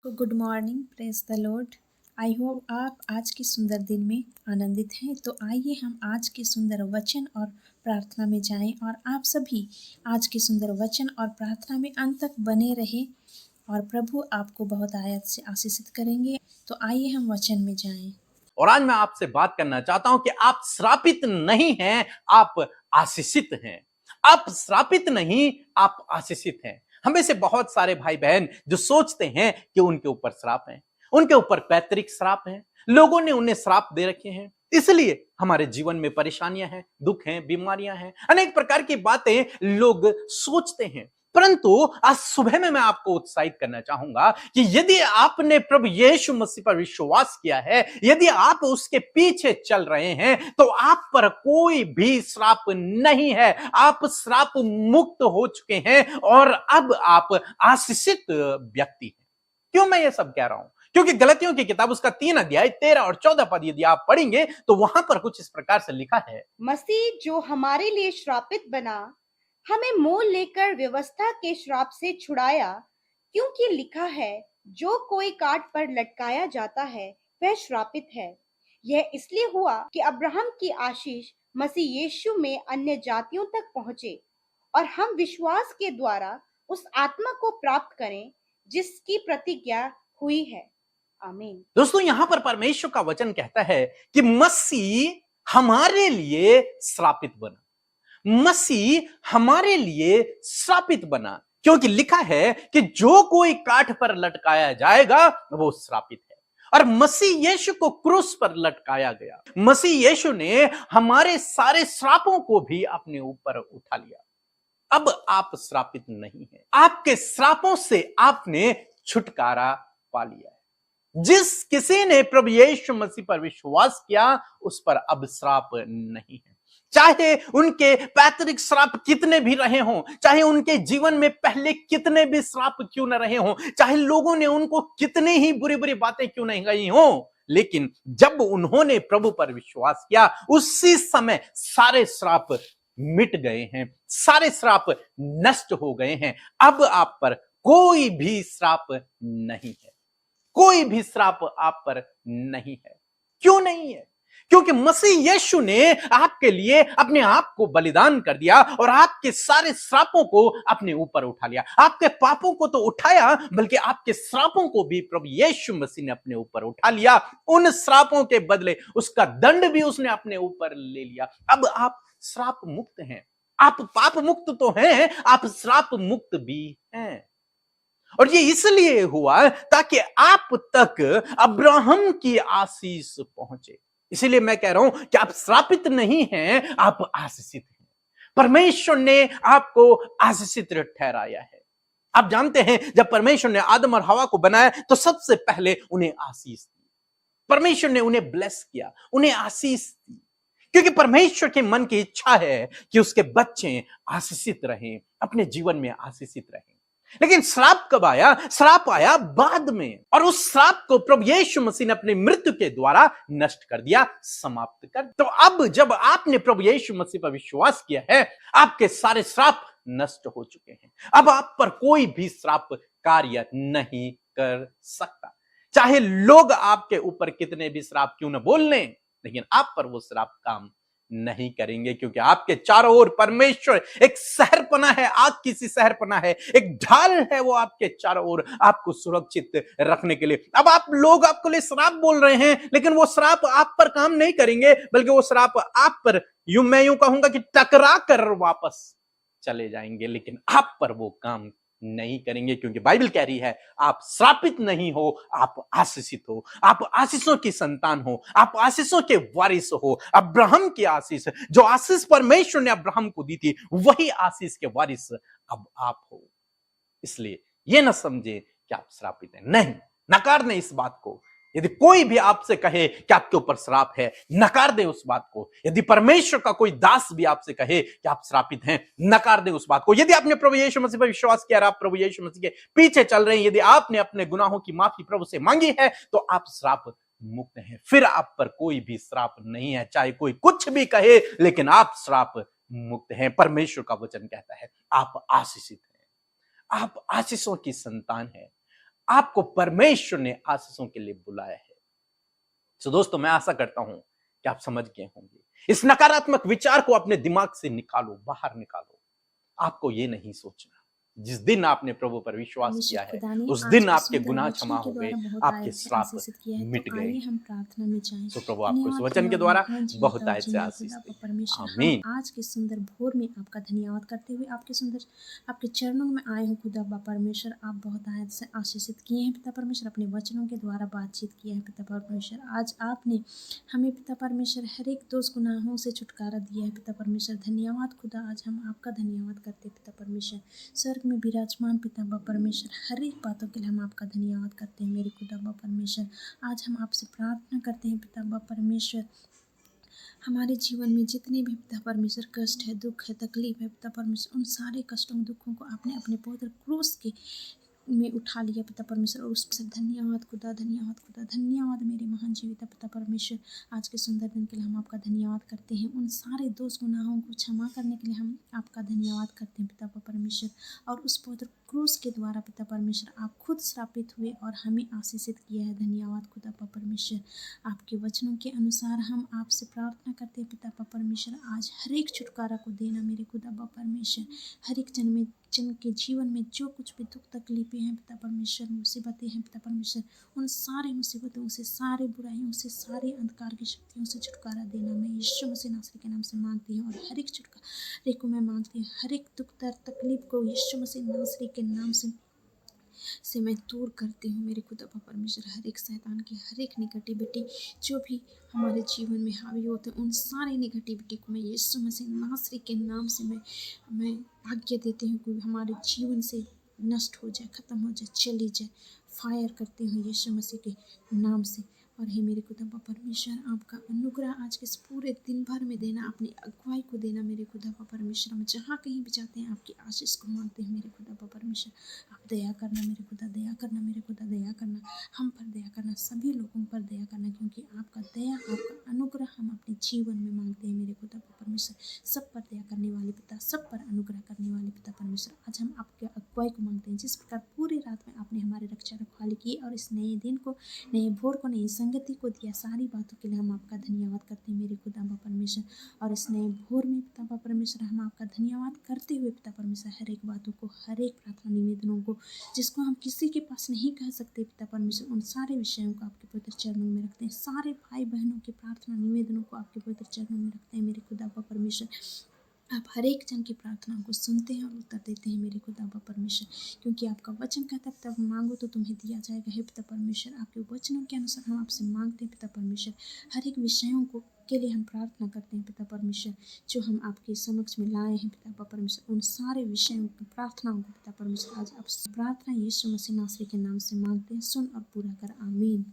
तो good morning, praise the Lord. I hope आप आज के सुंदर दिन में आनंदित हैं। तो आइए हम आज के सुंदर वचन और प्रार्थना में जाएं और आप सभी आज के सुंदर वचन और प्रार्थना में अंत तक बने रहे और प्रभु आपको बहुत आयत से आशीषित करेंगे। तो आइए हम वचन में जाएं। और आज मैं आपसे बात करना चाहता हूं कि आप श्रापित नहीं हैं, आप आशीषित हैं। आप श्रापित नहीं, आप आशीषित हैं। हमें से बहुत सारे भाई बहन जो सोचते हैं कि उनके ऊपर श्राप है, उनके ऊपर पैतृक श्राप है, लोगों ने उन्हें श्राप दे रखे हैं, इसलिए हमारे जीवन में परेशानियां हैं, दुख हैं, बीमारियां हैं, अनेक प्रकार की बातें लोग सोचते हैं। परंतु आज सुबह में मैं आपको उत्साहित करना चाहूंगा कि यदि आपने प्रभु यीशु मसीह पर विश्वास किया है, यदि आप उसके पीछे चल रहे हैं, तो आप पर कोई भी श्राप नहीं है। आप श्राप मुक्त हो चुके हैं और अब आप आशीषित व्यक्ति हैं। क्यों मैं ये सब कह रहा हूं? क्योंकि गलतियों की किताब उसका 3 अध्याय 13 और 14 पद यदि आप पढ़ेंगे तो वहां पर कुछ इस प्रकार से लिखा है, मसीह जो हमारे लिए श्रापित बना, हमें मोल लेकर व्यवस्था के श्राप से छुड़ाया, क्योंकि लिखा है, जो कोई काट पर लटकाया जाता है वह श्रापित है। यह इसलिए हुआ कि अब्राहम की आशीष मसीह यीशु में अन्य जातियों तक पहुंचे और हम विश्वास के द्वारा उस आत्मा को प्राप्त करें जिसकी प्रतिज्ञा हुई है। आमीन। दोस्तों यहां पर परमेश्वर का वचन कहता है कि मसीह हमारे लिए श्रापित बना। मसीह हमारे लिए श्रापित बना, क्योंकि लिखा है कि जो कोई काठ पर लटकाया जाएगा वो श्रापित है। और मसीह यीशु को क्रूस पर लटकाया गया। मसीह यीशु ने हमारे सारे श्रापों को भी अपने ऊपर उठा लिया। अब आप श्रापित नहीं हैं। आपके श्रापों से आपने छुटकारा पा लिया है। जिस किसी ने प्रभु यीशु मसीह पर विश्वास किया उस पर अब श्राप नहीं है। चाहे उनके पैतृक श्राप कितने भी रहे हों, चाहे उनके जीवन में पहले कितने भी श्राप क्यों न रहे हों, चाहे लोगों ने उनको कितनी ही बुरी बुरी बातें क्यों नहीं कही हों, लेकिन जब उन्होंने प्रभु पर विश्वास किया उसी समय सारे श्राप मिट गए हैं, सारे श्राप नष्ट हो गए हैं। अब आप पर कोई भी श्राप नहीं है। कोई भी श्राप आप पर नहीं है। क्यों नहीं है? क्योंकि मसीह यीशु ने आपके लिए अपने आप को बलिदान कर दिया और आपके सारे श्रापों को अपने ऊपर उठा लिया। आपके पापों को तो उठाया, बल्कि आपके श्रापों को भी प्रभु यीशु मसीह ने अपने ऊपर उठा लिया। उन श्रापों के बदले उसका दंड भी उसने अपने ऊपर ले लिया। अब आप श्राप मुक्त हैं। आप पाप मुक्त तो हैं, आप श्राप मुक्त भी हैं। और ये इसलिए हुआ ताकि आप तक अब्राहम की आशीष पहुंचे। इसीलिए मैं कह रहा हूं कि आप श्रापित नहीं हैं, आप आशीषित हैं। परमेश्वर ने आपको आशीषित ठहराया है। आप जानते हैं जब परमेश्वर ने आदम और हवा को बनाया तो सबसे पहले उन्हें आशीष दी। परमेश्वर ने उन्हें ब्लेस किया, उन्हें आशीष दी, क्योंकि परमेश्वर के मन की इच्छा है कि उसके बच्चे आशीषित रहें, अपने जीवन में आशीषित रहें। लेकिन श्राप कब आया? श्राप आया बाद में, और उस श्राप को प्रभु यीशु मसीह ने अपनी मृत्यु के द्वारा नष्ट कर दिया, समाप्त कर। तो अब जब आपने प्रभु यीशु मसीह पर विश्वास किया है, आपके सारे श्राप नष्ट हो चुके हैं। अब आप पर कोई भी श्राप कार्य नहीं कर सकता। चाहे लोग आपके ऊपर कितने भी श्राप क्यों न बोल लें, लेकिन आप पर वो श्राप काम नहीं करेंगे, क्योंकि आपके चारों ओर परमेश्वर एक शहरपना है, आग की सी शहरपना है, एक ढाल है, वो आपके चारों ओर आपको सुरक्षित रखने के लिए। अब आप लोग आपको लिए श्राप बोल रहे हैं, लेकिन वो श्राप आप पर काम नहीं करेंगे, बल्कि वो श्राप आप पर मैं यूं कहूंगा कि टकरा कर वापस चले जाएंगे, लेकिन आप पर वो काम नहीं करेंगे, क्योंकि बाइबल कह रही है आप श्रापित नहीं हो, आप आशीषित हो, आप आशीषों की संतान हो, आप आशीषों के वारिस हो। अब्राहम की आशीष, जो आशीष परमेश्वर ने अब्राहम को दी थी, वही आशीष के वारिस अब आप हो। इसलिए ये ना समझे कि आप श्रापित हैं। नहीं, नकार दें इस बात को। यदि कोई भी आपसे कहे कि आपके ऊपर श्राप है, नकार दे उस बात को। यदि परमेश्वर का कोई दास भी आपसे कहे कि आप श्रापित हैं, नकार दे उस बात को। यदि आपने प्रभु यीशु मसीह पर विश्वास किया, आप प्रभु यीशु मसीह के पीछे चल रहे हैं, यदि आपने अपने गुनाहों की माफी प्रभु से मांगी है, तो आप श्राप मुक्त हैं। फिर आप पर कोई भी श्राप नहीं है, चाहे कोई कुछ भी कहे, लेकिन आप श्राप मुक्त हैं। परमेश्वर का वचन कहता है आप आशीषित हैं, आप आशीषों की संतान हैं, आपको परमेश्वर ने आशीषों के लिए बुलाया है। तो दोस्तों, मैं आशा करता हूं कि आप समझ गए होंगे। इस नकारात्मक विचार को अपने दिमाग से निकालो, बाहर निकालो। आपको ये नहीं सोचना, जिस दिन आपने प्रभु पर विश्वास परमेश्वर किया है खुदा ने उस आज दिन के आपके सुंदर गुनाह वचन क्षमा के हो गए, द्वारा बहुत आपके श्राप आशीषित किया है। तो मिट गए। आइए हम प्रार्थना में जाएं। सो प्रभु आपको इस धन्यवाद वचन खुदा, के द्वारा महान जीवित बहुत और आयत से जिंदा आशीष खुदा दे। परमेश्वर, हम आमीन। आज के सुंदर भोर में आपका धन्यवाद करते हुए आपके सुंदर आपके चरणों में आए हैं खुदा परमेश्वर। आप बहुत आयत से आशीषित किए हैं पिता परमेश्वर, अपने वचनों के द्वारा बातचीत किए हैं पिता परमेश्वर। आज आपने हमें पिता परमेश्वर हर एक दोष गुनाहों से छुटकारा दिया है पिता परमेश्वर। धन्यवाद खुदा, आज हम आपका धन्यवाद करते हैं पिता परमेश्वर। स्वर्ग में विराजमान पिता परमेश्वर, हर एक बातों के लिए हम आपका धन्यवाद करते हैं मेरे खुदा परमेश्वर। आज हम आपसे प्रार्थना करते हैं पिता परमेश्वर, हमारे जीवन में जितने भी पिता परमेश्वर कष्ट है, दुख है, तकलीफ है पिता परमेश्वर, उन सारे कष्टों दुखों को आपने अपने पवित्र क्रूस के में उठा लिया पिता परमेश्वर। और उससे धन्यवाद खुदा, धन्यवाद खुदा, धन्यवाद मेरे महान जीवित पिता परमेश्वर। आज के सुंदर दिन के लिए हम आपका धन्यवाद करते हैं। उन सारे दोष गुनाहों को क्षमा करने के लिए हम आपका धन्यवाद करते हैं पिता परमेश्वर। और उस पवित्र क्रूस के द्वारा पिता परमेश्वर आप खुद श्रापित हुए और हमें आशीषित किया है। धन्यवाद खुदा परमेश्वर। आपके वचनों के अनुसार हम आपसे प्रार्थना करते हैं पिता परमेश्वर, आज हर एक छुटकारा को देना मेरे खुदा परमेश्वर। हर एक जन के जीवन में जो कुछ भी दुख तकलीफें हैं पिता परमेश्वर, मुसीबतें हैं पिता परमेश्वर, उन सारे मुसीबतों से, सारे बुराइयों से, सारे अंधकार की शक्तियों से छुटकारा देना मैं यीशु मसीह नासरी के नाम से मांगती हूँ। और हर एक छुटकारे को मैं मांगती हूँ, हर एक दुख दर्द तकलीफ को यीशु मसीह नासरी के नाम से मैं दूर करती हूँ मेरे खुदा परमेश्वर। हर एक शैतान की हर एक निगेटिविटी जो भी हमारे जीवन में हावी होते हैं, उन सारी निगेटिविटी को मैं यीशु मसीह नासरी के नाम से मैं आज्ञा देती हूँ कि हमारे जीवन से नष्ट हो जाए, ख़त्म हो जाए, चली जाए। फायर करती हूँ यीशु मसीह के नाम से। और हे मेरे खुदा परमेश्वर, आपका अनुग्रह आज के इस पूरे दिन भर में देना, अपनी अगुवाई को देना मेरे खुदा परमेश्वर। हम जहाँ कहीं भी जाते हैं आपकी आशीष को मांगते हैं मेरे खुदा परमेश्वर। आप दया करना मेरे खुदा, दया करना मेरे खुदा, दया करना हम पर, दया करना सभी लोगों पर, दया करना, क्योंकि आपका दया, आपका अनुग्रह हम अपने जीवन में मांगते हैं मेरे खुदा परमेश्वर। सब पर दया करने वाले पिता, सब पर अनुग्रह करने वाले पिता परमेश्वर, आज हम आपके अगुवाई को मांगते हैं। जिस प्रकार पूरी रात में आपने हमारे रक्षा रखवाली की और इस नए दिन को, नए भोर को, नई संगति को दिया, सारी बातों के लिए हम आपका धन्यवाद करते हैं मेरे खुदा परमेश्वर। और इस नए भोर में पिता परमेश्वर हम आपका धन्यवाद करते हुए पिता परमेश्वर, हर एक बातों को, हर एक प्रार्थना निवेदनों को, जिसको हम किसी के पास नहीं कह सकते पिता परमेश्वर, उन सारे विषयों को आपके पवित्र चरणों में रखते हैं। सारे भाई बहनों की प्रार्थना निवेदनों को आपके पवित्र चरणों में रखते हैं मेरे खुदा परमेश्वर। आप हर एक जन की प्रार्थना को सुनते हैं और उत्तर देते हैं मेरे खुदा परमेश्वर, क्योंकि आपका वचन कहता है पिता मांगो तो तुम्हें दिया जाएगा। हे पिता परमेश्वर, आपके वचनों के अनुसार हम आपसे मांगते हैं पिता परमेश्वर। हर एक विषयों को के लिए हम प्रार्थना करते हैं पिता परमेश्वर, जो हम आपके समक्ष में लाए हैं पिता परमेश्वर। उन सारे विषयों की प्रार्थनाओं को पिता परमेश्वर आज आप प्रार्थना यीशु मसीह नासरी के नाम से मांगते हैं। सुन और पूरा कर, आमीन।